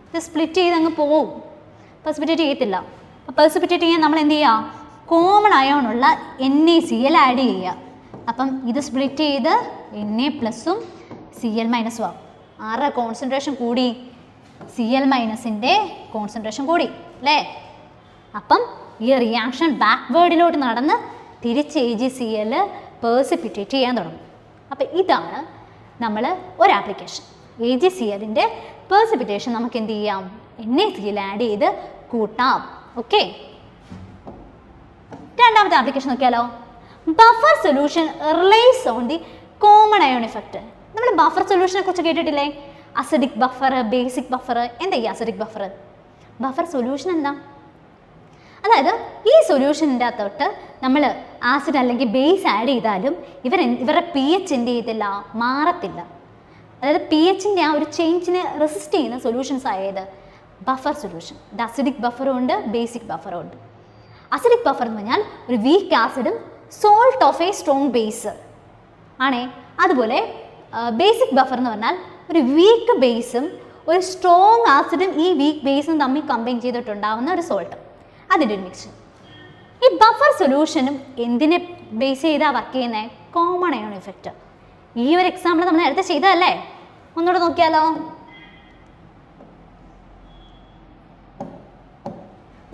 ഇത് സ്പ്ലിറ്റ് ചെയ്ത് അങ്ങ് പോവും, പേഴ്സിപ്പിറ്റേറ്റ് ചെയ്യത്തില്ല. അപ്പോൾ പേഴ്സിപ്പിറ്റേറ്റ് ചെയ്യാൻ നമ്മൾ എന്ത് ചെയ്യുക, കോമൺ അയോണുള്ള NaCl ആഡ് ചെയ്യുക. അപ്പം ഇത് സ്പ്ലിറ്റ് ചെയ്ത് Na പ്ലസും Cl മൈനസും ആവും. ആരുടെ കോൺസെൻട്രേഷൻ കൂടി, Cl മൈനസിൻ്റെ കോൺസെൻട്രേഷൻ കൂടി അല്ലേ. അപ്പം ഈ റിയാക്ഷൻ ബാക്ക്വേർഡിലോട്ട് നടന്ന് തിരിച്ച് AgCl പേഴ്സിപ്പിറ്റേറ്റ് ചെയ്യാൻ തുടങ്ങും. അപ്പം ഇതാണ് നമ്മൾ ഒരു ആപ്ലിക്കേഷൻ. AgClൻ്റെ പേഴ്സിപ്പിറ്റേഷൻ നമുക്ക് എന്ത് ചെയ്യാം, NaCl ആഡ് ചെയ്ത് കൂട്ടാം. ഓക്കെ, രണ്ടാമത്തെ ആപ്ലിക്കേഷൻ നോക്കിയാലോ. Buffer solution റിലൈസ് on the common ion effect. നമ്മൾ ബഫർ സൊല്യൂഷനെ കുറിച്ച് കേട്ടിട്ടില്ലേ, അസിഡിക് ബഫർ, ബേസിക് ബഫർ. എന്താ ഈ അസിഡിക് ബഫർ? ബഫർ സൊല്യൂഷൻ എന്താ, അതായത് ഈ സൊല്യൂഷൻ്റെ അകത്തോട്ട് നമ്മൾ ആസിഡ് അല്ലെങ്കിൽ ബേസ് ആഡ് ചെയ്താലും ഇവരുടെ pH എന്ത് ചെയ്യത്തില്ല, മാറത്തില്ല. അതായത് pHൻ്റെ ആ ഒരു ചേഞ്ചിനെ റെസിസ്റ്റ് ചെയ്യുന്ന സൊല്യൂഷൻസ് ആയത് ബഫർ സൊല്യൂഷൻ. ഇത് അസിഡിക് ബഫറും ഉണ്ട്, ബേസിക് ബഫറും ഉണ്ട്. അസിഡിക് ബഫർ എന്ന് പറഞ്ഞാൽ ഒരു വീക്ക് ആസിഡും salt of a strong base ആണേ. അതുപോലെ ബേസിക് ബഫർ എന്ന് പറഞ്ഞാൽ ഒരു വീക്ക് ബേസും ഒരു സ്ട്രോങ് ആസിഡും ഈ വീക്ക് ബേസും തമ്മിൽ കമ്പൈൻ ചെയ്തിട്ടുണ്ടാവുന്ന ഒരു സോൾട്ട്, അതിൻ്റെ ഒരു മിക്സ്ചർ. ഈ ബഫർ സൊല്യൂഷനും എന്തിനെ ബേസ് ചെയ്താൽ വർക്ക് ചെയ്യുന്നത്? Common ion effect. ഈ ഒരു എക്സാമ്പിൾ നമ്മൾ നേരത്തെ ചെയ്തതല്ലേ, ഒന്നുകൂടെ നോക്കിയാലോ.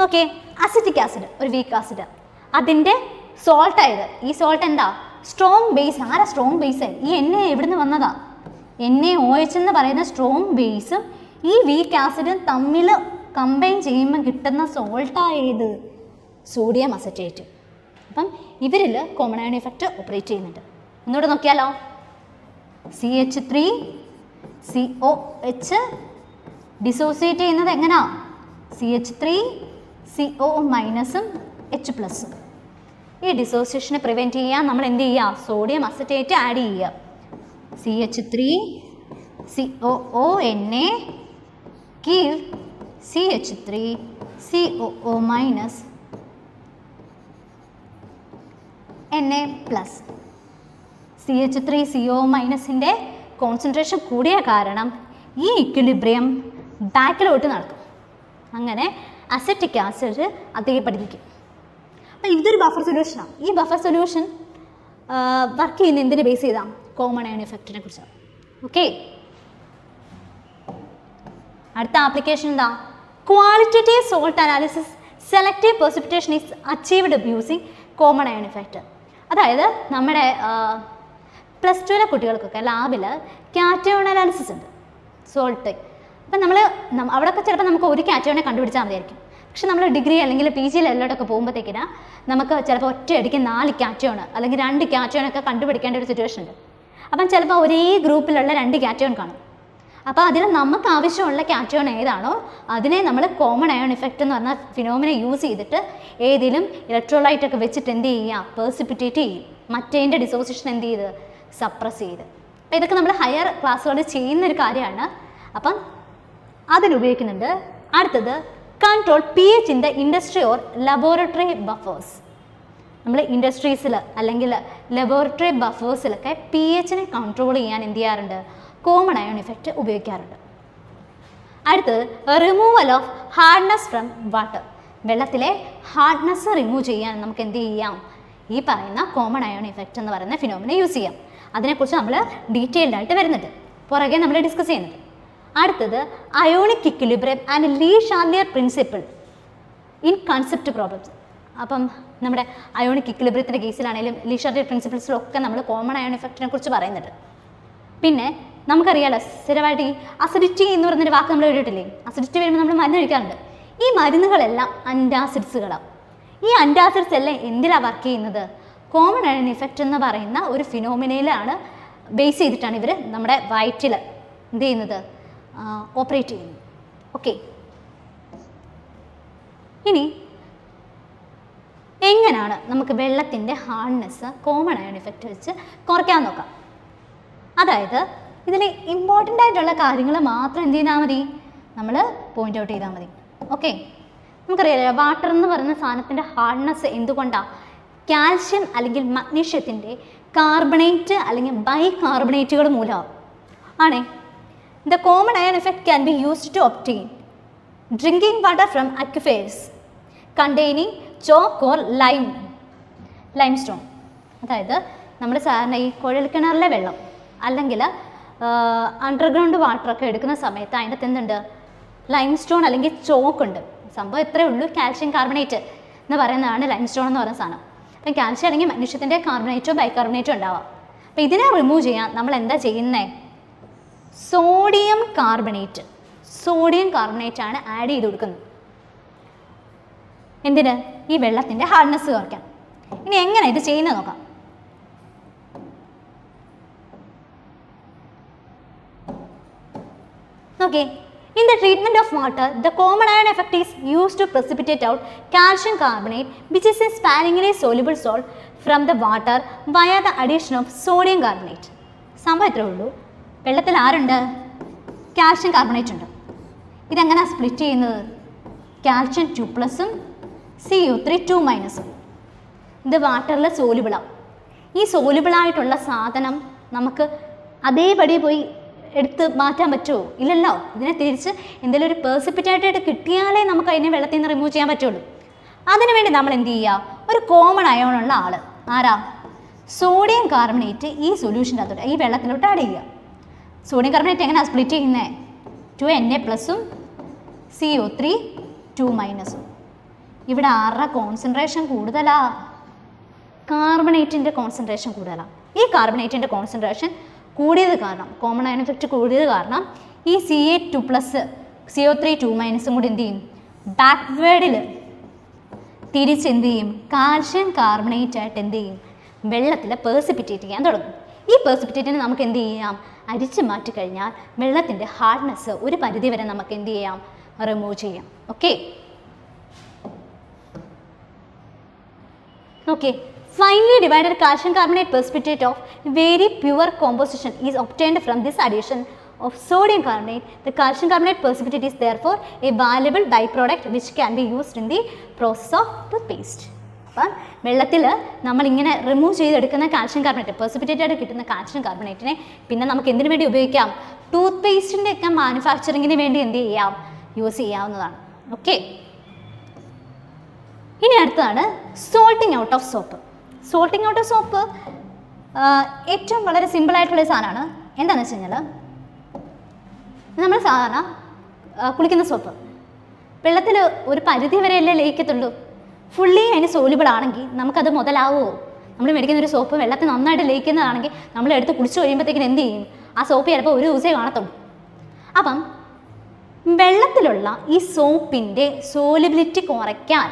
ഓക്കെ, അസിറ്റിക് ആസിഡ് ഒരു വീക്ക് ആസിഡ്, അതിൻ്റെ സോൾട്ട് ആയത്. ഈ സോൾട്ട് എന്താ? Strong base. ആരാ സ്ട്രോങ് ബേസ്? ഈ എണ്ണ എവിടുന്ന് വന്നതാ? NaOH എന്ന് പറയുന്ന സ്ട്രോങ് ബേസും ഈ വീക്ക് ആസിഡും തമ്മിൽ കമ്പൈൻ ചെയ്യുമ്പോൾ കിട്ടുന്ന സോൾട്ടായത് സോഡിയം അസറ്റേറ്റ്. അപ്പം ഇവരിൽ കോമൺ അയോൺ ഇഫക്റ്റ് ഓപ്പറേറ്റ് ചെയ്യുന്നുണ്ട്. ഒന്നുകൂടെ നോക്കിയാലോ. CH3COH ഡിസോസിയേറ്റ് ചെയ്യുന്നത് എങ്ങനെയാ? CH3CO മൈനസും H+. ഈ ഡിസോസിയേഷനെ പ്രിവെൻറ്റ് ചെയ്യാൻ നമ്മൾ എന്ത് ചെയ്യുക? സോഡിയം അസറ്റേറ്റ് ആഡ് ചെയ്യുക. CH3COONA give CH3COO minus Na+. CH3CO മൈനസിൻ്റെ കോൺസെൻട്രേഷൻ കൂടിയ കാരണം ഈ ഇക്വിലിബ്രിയം ബാക്കിലോട്ട് നടക്കും. അങ്ങനെ അസറ്റിക് ആസിഡ് അതേപടിക്കും. അപ്പോൾ ഇതൊരു ബഫർ സൊല്യൂഷനാണ്. ഈ ബഫർ സൊല്യൂഷൻ വർക്ക് ചെയ്യുന്ന എന്തിനെ ബേസ് ചെയ്താണ്? കോമൺ അയോൺ ഇഫക്റ്റിനെ കുറിച്ചാണ്. ഓക്കെ, അടുത്ത ആപ്ലിക്കേഷൻ എന്താ? Qualitative salt analysis selective precipitation is achieved using common ion effect. അതായത് നമ്മുടെ +2 കുട്ടികൾക്കൊക്കെ ലാബിൽ കാറ്റയോൺ അനാലിസിസ് ഉണ്ട്, സോൾട്ട്. അപ്പം അവിടെയൊക്കെ ചിലപ്പോൾ നമുക്ക് ഒരു കാറ്റയോണെ കണ്ടുപിടിച്ചാൽ മതിയായിരിക്കും. പക്ഷെ നമ്മൾ ഡിഗ്രി അല്ലെങ്കിൽ PG ലെവലിലോട്ടൊക്കെ പോകുമ്പോഴത്തേക്കിന് നമുക്ക് ചിലപ്പോൾ ഒറ്റയടിക്ക് 4 കാറ്റയോൺ അല്ലെങ്കിൽ 2 കാറ്റയോണൊക്കെ കണ്ടുപിടിക്കേണ്ട ഒരു സിറ്റുവേഷൻ ഉണ്ട്. അപ്പം ചിലപ്പോൾ ഒരേ ഗ്രൂപ്പിലുള്ള 2 കാറ്റയോൺ കാണും. അപ്പോൾ അതിൽ നമുക്ക് ആവശ്യമുള്ള കാറ്റയോൺ ഏതാണോ അതിനെ നമ്മൾ കോമൺ അയോൺ ഇഫക്റ്റ് എന്ന് പറഞ്ഞ ഫിനോമിനെ യൂസ് ചെയ്തിട്ട് ഏതെങ്കിലും ഇലക്ട്രോലൈറ്റ് ഒക്കെ വെച്ചിട്ട് എന്ത് ചെയ്യുക? പെർസിപ്പിറ്റേറ്റ് ചെയ്യും. മറ്റേതിൻ്റെ ഡിസോസിയേഷൻ എന്ത് ചെയ്ത്? സപ്രസ് ചെയ്ത്. അപ്പോൾ ഇതൊക്കെ നമ്മൾ ഹയർ ക്ലാസ്സുകളിൽ ചെയ്യുന്നൊരു കാര്യമാണ്. അപ്പം അതിനുപയോഗിക്കുന്നുണ്ട്. അടുത്തത് control pH in the industry or laboratory buffers. നമ്മൾ ഇൻഡസ്ട്രീസിൽ അല്ലെങ്കിൽ ലബോറട്ടറി ബഫേഴ്സിലൊക്കെ pHനെ കൺട്രോൾ ചെയ്യാൻ എന്ത് ചെയ്യാറുണ്ട്? കോമൺ അയോൺ ഇഫക്റ്റ് ഉപയോഗിക്കാറുണ്ട്. അടുത്തത് removal of hardness from water. വെള്ളത്തിലെ ഹാർഡ്നെസ് റിമൂവ് ചെയ്യാൻ നമുക്ക് എന്ത് ചെയ്യാം? ഈ പറയുന്ന കോമൺ അയോൺ ഇഫക്റ്റ് എന്ന് പറയുന്ന ഫിനോമിനെ യൂസ് ചെയ്യാം. അതിനെക്കുറിച്ച് നമ്മൾ ഡീറ്റെയിൽഡ് ആയിട്ട് വരുന്നുണ്ട്, പുറകെ നമ്മൾ ഡിസ്കസ് ചെയ്യുന്നുണ്ട്. അടുത്തത് ionic equilibrium and Le Chatelier principle in concept problems. അപ്പം നമ്മുടെ അയോണിക് ഇക്വിലിബ്രിയത്തിൻ്റെ കേസിലാണെങ്കിലും ലീ ഷാർലിയർ പ്രിൻസിപ്പിൾസിലൊക്കെ നമ്മൾ കോമൺ അയോൺ ഇഫക്റ്റിനെ കുറിച്ച് പറയുന്നുണ്ട്. പിന്നെ നമുക്കറിയാലോ സ്ഥിരമായിട്ട് ഈ അസിഡിറ്റി എന്ന് പറയുന്നൊരു വാക്ക് നമ്മൾ കേട്ടിട്ടില്ലേ? അസിഡിറ്റി വരുമ്പോൾ നമ്മൾ മരുന്ന് കഴിക്കാറുണ്ട്. ഈ മരുന്നുകളെല്ലാം അൻറ്റാസിഡ്സുകളാണ്. ഈ അൻറ്റാസിഡ്സ് എല്ലാം എന്തിലാണ് വർക്ക് ചെയ്യുന്നത്? കോമൺ അയോൺ ഇഫക്റ്റ് എന്ന് പറയുന്ന ഒരു ഫിനോമിനയിലാണ് ബേസ് ചെയ്തിട്ടാണ് ഇവർ നമ്മുടെ വയറ്റിൽ എന്ത് ചെയ്യുന്നത്? ഓപ്പറേറ്റ് ചെയ്യുന്നത്. ഓക്കെ, ഇനി എങ്ങനെയാണ് നമുക്ക് വെള്ളത്തിൻ്റെ ഹാർഡ്നെസ് കോമൺ അയോൺ ഇഫക്റ്റ് വെച്ച് കുറയ്ക്കാൻ നോക്കാം. അതായത് ഇതിൽ ഇമ്പോർട്ടൻ്റ് ആയിട്ടുള്ള കാര്യങ്ങൾ മാത്രം എന്ത് ചെയ്താൽ മതി? നമ്മൾ പോയിൻ്റ് ഔട്ട് ചെയ്താൽ മതി. ഓക്കെ, നമുക്കറിയാലോ വാട്ടർ എന്ന് പറയുന്ന സാധനത്തിൻ്റെ ഹാർഡ്നെസ് എന്തുകൊണ്ടാണ്? കാൽഷ്യം അല്ലെങ്കിൽ മഗ്നീഷ്യത്തിൻ്റെ കാർബണേറ്റ് അല്ലെങ്കിൽ ബൈകാർബണേറ്റുകൾ മൂലം ആണേ. The common ion effect can be used to obtain drinking water from aquifers containing chalk or limestone. അതായത് നമ്മൾ സാധാരണ ഈ കുഴൽക്കിണറിലെ വെള്ളം അല്ലെങ്കിൽ അണ്ടർഗ്രൗണ്ട് വാട്ടറൊക്കെ എടുക്കുന്ന സമയത്ത് അതിൻ്റെ അകത്ത് എന്തുണ്ട്? ലൈംസ്റ്റോൺ അല്ലെങ്കിൽ ചോക്ക് ഉണ്ട്. സംഭവം എത്രയേ ഉള്ളൂ, കാൽഷ്യം കാർബണേറ്റ് എന്ന് പറയുന്നതാണ് ലൈംസ്റ്റോൺ എന്ന് പറയുന്ന സാധനം. അപ്പം കാൽഷ്യം അല്ലെങ്കിൽ മഗ്നീഷ്യത്തിൻ്റെ കാർബണേറ്റോ ബൈകാർബണേറ്റോ ഉണ്ടാവാം. അപ്പം ഇതിനെ റിമൂവ് ചെയ്യാൻ നമ്മൾ എന്താ ചെയ്യുന്നത്? സോഡിയം കാർബണേറ്റ് ആണ് ആഡ് ചെയ്ത് കൊടുക്കുന്നത്. എന്തിന്? ഈ വെള്ളത്തിൻ്റെ ഹാർഡ്നെസ് കുറയ്ക്കാൻ. ഇനി എങ്ങനെ ഇത് ചെയ്യുന്നത് നോക്കാം. Okay, in the treatment of water, the common ion effect is used to precipitate out calcium carbonate, which is a sparingly soluble salt, from the water via the addition of sodium carbonate. സംഭവം എത്രയേ ഉള്ളൂ, വെള്ളത്തിൽ ആരുണ്ട്? Calcium carbonate ഉണ്ട്. ഇതെങ്ങനെ split ചെയ്യുന്നത്? Calcium 2+ഉം CO3 2-ഉം. ഇത് വാട്ടറിൽ സോലുബിളാവും. ഈ സോലുബിളായിട്ടുള്ള സാധനം നമുക്ക് അതേപടി പോയി എടുത്ത് മാറ്റാൻ പറ്റുമോ? ഇല്ലല്ലോ. ഇതിനെ തിരിച്ച് എന്തെങ്കിലും ഒരു പേഴ്സിപ്പിറ്റേറ്റായിട്ട് കിട്ടിയാലേ നമുക്ക് അതിനെ വെള്ളത്തിൽ നിന്ന് റിമൂവ് ചെയ്യാൻ പറ്റുള്ളൂ. അതിനുവേണ്ടി നമ്മൾ എന്ത് ചെയ്യുക? ഒരു കോമൺ അയോണുള്ള ആൾ ആരാ? സോഡിയം കാർബണേറ്റ് ഈ സൊല്യൂഷൻ്റെ അകത്തോട്ട് ഈ വെള്ളത്തിലോട്ട് ആഡ് ചെയ്യുക. സോഡിയം കാർബണേറ്റ് എങ്ങനെയാണ് സ്പ്ലിറ്റ് ചെയ്യുന്നത്? 2Na+ഉം CO3 2-ഉം. ഇവിടെ ആരുടെ കോൺസെൻട്രേഷൻ കൂടുതലാണ്? കാർബണേറ്റിൻ്റെ കോൺസെൻട്രേഷൻ കൂടുതലാണ്. ഈ കാർബണേറ്റിൻ്റെ കോൺസെൻട്രേഷൻ കൂടിയത് കാരണം, കോമൺ അയൺ എഫക്റ്റ് കൂടിയത് കാരണം ഈ Ca2+ CO3 2- കൂടി എന്ത് ചെയ്യും? ബാക്ക്വേർഡിൽ തിരിച്ചെന്ത് ചെയ്യും? കാൽഷ്യം കാർബണേറ്റ് ആയിട്ട് എന്ത് ചെയ്യും? വെള്ളത്തിൽ പേഴ്സിപ്പിറ്റേറ്റ് ചെയ്യാൻ തുടങ്ങും. ഈ പേഴ്സിപ്പിറ്റേറ്റിനെ നമുക്ക് എന്ത് ചെയ്യാം? അരിച്ചു മാറ്റി കഴിഞ്ഞാൽ വെള്ളത്തിൻ്റെ ഹാർഡ്നെസ് ഒരു പരിധി വരെ നമുക്ക് എന്ത് ചെയ്യാം? റിമൂവ് ചെയ്യാം. Okay okay Finely divided calcium carbonate precipitate of very pure composition is obtained from this addition of sodium carbonate. The calcium carbonate precipitate is therefore a valuable byproduct which can be used in the process of toothpaste. അപ്പം വെള്ളത്തിൽ നമ്മളിങ്ങനെ remove ചെയ്തെടുക്കുന്ന calcium carbonate, പെർസിപ്പിറ്റേറ്റ് ആയിട്ട് കിട്ടുന്ന calcium കാർബണേറ്റിനെ പിന്നെ നമുക്ക് എന്തിനു വേണ്ടി ഉപയോഗിക്കാം? ടൂത്ത് പേസ്റ്റിൻ്റെ ഒക്കെ മാനുഫാക്ചറിങ്ങിന് വേണ്ടി എന്ത് ചെയ്യാം? യൂസ് ചെയ്യാവുന്നതാണ്. ഓക്കെ, ഇനി അടുത്തതാണ് സോൾട്ടിങ് out of soap. സോൾട്ടിങ് out of soap ഏറ്റവും വളരെ സിമ്പിളായിട്ടുള്ളൊരു സാധനമാണ്. എന്താണെന്ന് വെച്ച് കഴിഞ്ഞാൽ നമ്മൾ സാധാരണ കുളിക്കുന്ന സോപ്പ് വെള്ളത്തിൽ ഒരു പരിധി വരെയല്ലേ ലയിക്കത്തുള്ളൂ. ഫുള്ളി അതിന് സോലിബിൾ ആണെങ്കിൽ നമുക്കത് മുതലാവുമോ? നമ്മൾ മേടിക്കുന്ന ഒരു സോപ്പ് വെള്ളത്തിൽ നന്നായിട്ട് ലയിക്കുന്നതാണെങ്കിൽ നമ്മൾ എടുത്ത് കുളിച്ച് കഴിയുമ്പോഴത്തേക്കിന് എന്ത് ചെയ്യും? ആ സോപ്പ് ചിലപ്പോൾ ഒരു ദിവസമേ കാണത്തുള്ളൂ. അപ്പം വെള്ളത്തിലുള്ള ഈ സോപ്പിൻ്റെ സോലിബിലിറ്റി കുറയ്ക്കാൻ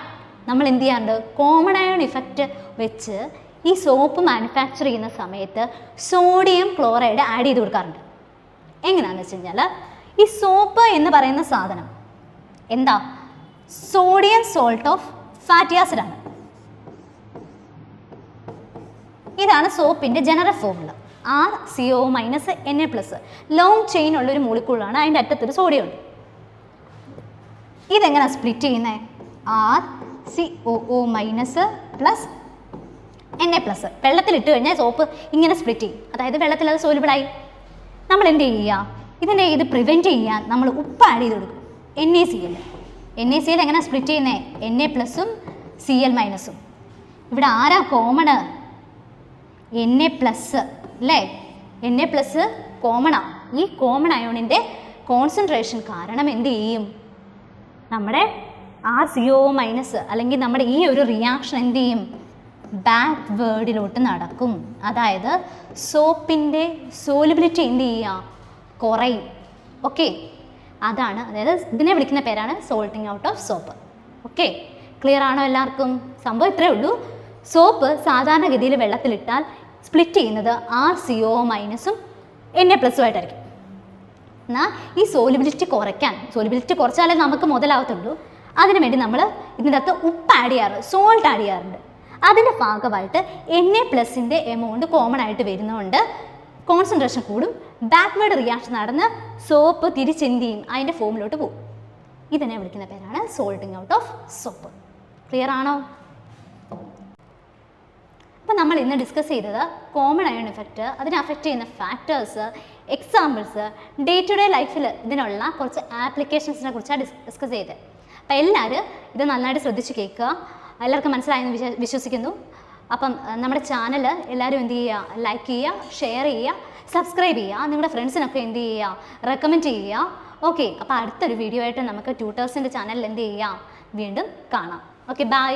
നമ്മൾ എന്ത് ചെയ്യാറുണ്ട്? കോമൺ അയോൺ ഇഫക്റ്റ് വെച്ച് ഈ സോപ്പ് മാനുഫാക്ചർ ചെയ്യുന്ന സമയത്ത് സോഡിയം ക്ലോറൈഡ് ആഡ് ചെയ്ത് കൊടുക്കാറുണ്ട്. എങ്ങനെയാണെന്ന് വെച്ച് കഴിഞ്ഞാൽ ഈ സോപ്പ് എന്ന് പറയുന്ന സാധനം എന്താ? സോഡിയം സോൾട്ട് ഓഫ് ഫാറ്റി ആസിഡാണ്. ഇതാണ് സോപ്പിൻ്റെ general formula. RCO- long chain ഉള്ളൊരു മോളിക്യൂളാണ്. അതിൻ്റെ അറ്റത്തൊരു സോഡിയം ഉണ്ട്. ഇതെങ്ങനെയാണ് സ്പ്ലിറ്റ് ചെയ്യുന്നത്? RCOO- വെള്ളത്തിലിട്ട് കഴിഞ്ഞാൽ സോപ്പ് ഇങ്ങനെ സ്പ്ലിറ്റ് ചെയ്യും. അതായത് വെള്ളത്തിൽ അത് സോലിബിളായി. നമ്മൾ എന്ത് ചെയ്യുക? ഇത് പ്രിവെൻറ്റ് ചെയ്യാൻ നമ്മൾ ഉപ്പ് ആഡ് ചെയ്ത് കൊടുക്കും. NaCl എങ്ങനെ സ്പ്ലിറ്റ് ചെയ്യുന്നത്? Na+ഉം Cl-ഉം. ഇവിടെ ആരാ കോമണ്? Na+ അല്ലേ? Na+ കോമണാണ്. ഈ കോമൺ അയോണിൻ്റെ കോൺസെൻട്രേഷൻ കാരണം എന്ത് ചെയ്യും? നമ്മുടെ RCOO- അല്ലെങ്കിൽ നമ്മുടെ ഈ ഒരു റിയാക്ഷൻ എന്ത് ചെയ്യും? ബാക്ക്വേർഡിലോട്ട് നടക്കും. അതായത് സോപ്പിൻ്റെ സോലിബിലിറ്റി എന്ത് ചെയ്യുക? കുറയും. ഓക്കെ, അതാണ്. അതായത് ഇതിനെ വിളിക്കുന്ന പേരാണ് salting out of soap. Okay, clear ആണോ എല്ലാവർക്കും? സംഭവം ഇത്രയേ ഉള്ളൂ. സോപ്പ് സാധാരണഗതിയിൽ വെള്ളത്തിലിട്ടാൽ സ്പ്ലിറ്റ് ചെയ്യുന്നത് RCOO- Na+ആയിട്ടായിരിക്കും. എന്നാൽ ഈ സോലിബിലിറ്റി കുറച്ചാലേ നമുക്ക് മുതലാവത്തുള്ളൂ. അതിനുവേണ്ടി നമ്മൾ ഇതിൻ്റെ അകത്ത് ഉപ്പ് ആഡ് ചെയ്യാറ്, സോൾട്ട് ആഡ് ചെയ്യാറുണ്ട്. അതിൻ്റെ ഭാഗമായിട്ട് Na+ൻ്റെ എമൗണ്ട് കോമൺ ആയിട്ട് വരുന്നതുകൊണ്ട് കോൺസെൻട്രേഷൻ കൂടും. ബാക്ക്വേർഡ് റിയാക്ഷൻ നടന്ന് സോപ്പ് തിരിച്ചെന്ത് ചെയ്യും? അതിൻ്റെ ഫോമിലോട്ട് പോകും. ഇതിനെ വിളിക്കുന്ന പേരാണ് salting out of soap. Clear ആണോ? അപ്പോൾ നമ്മൾ ഇന്ന് ഡിസ്കസ് ചെയ്തത് കോമൺ അയോൺ ഇഫക്റ്റ്, അതിനെ അഫക്റ്റ് ചെയ്യുന്ന factors, examples, day to day ലൈഫിൽ ഇതിനുള്ള കുറച്ച് ആപ്ലിക്കേഷൻസിനെ കുറിച്ചാണ് ഡിസ്കസ് ചെയ്തത്. അപ്പോൾ എല്ലാവരും ഇത് നന്നായിട്ട് ശ്രദ്ധിച്ച് കേൾക്കുക. എല്ലാവർക്കും മനസ്സിലായെന്ന് വിശ്വസിക്കുന്നു. അപ്പം നമ്മുടെ ചാനൽ എല്ലാവരും എന്ത് ചെയ്യുക? ലൈക്ക് ചെയ്യുക, ഷെയർ ചെയ്യുക, സബ്സ്ക്രൈബ് ചെയ്യുക, നിങ്ങളുടെ ഫ്രണ്ട്സിനൊക്കെ എന്ത് ചെയ്യുക? റെക്കമെൻഡ് ചെയ്യുക. ഓക്കെ, അപ്പോൾ അടുത്തൊരു വീഡിയോ ആയിട്ട് നമുക്ക് ട്യൂട്ടേഴ്സിൻ്റെ ചാനലിൽ എന്ത് ചെയ്യാം? വീണ്ടും കാണാം. Okay, by.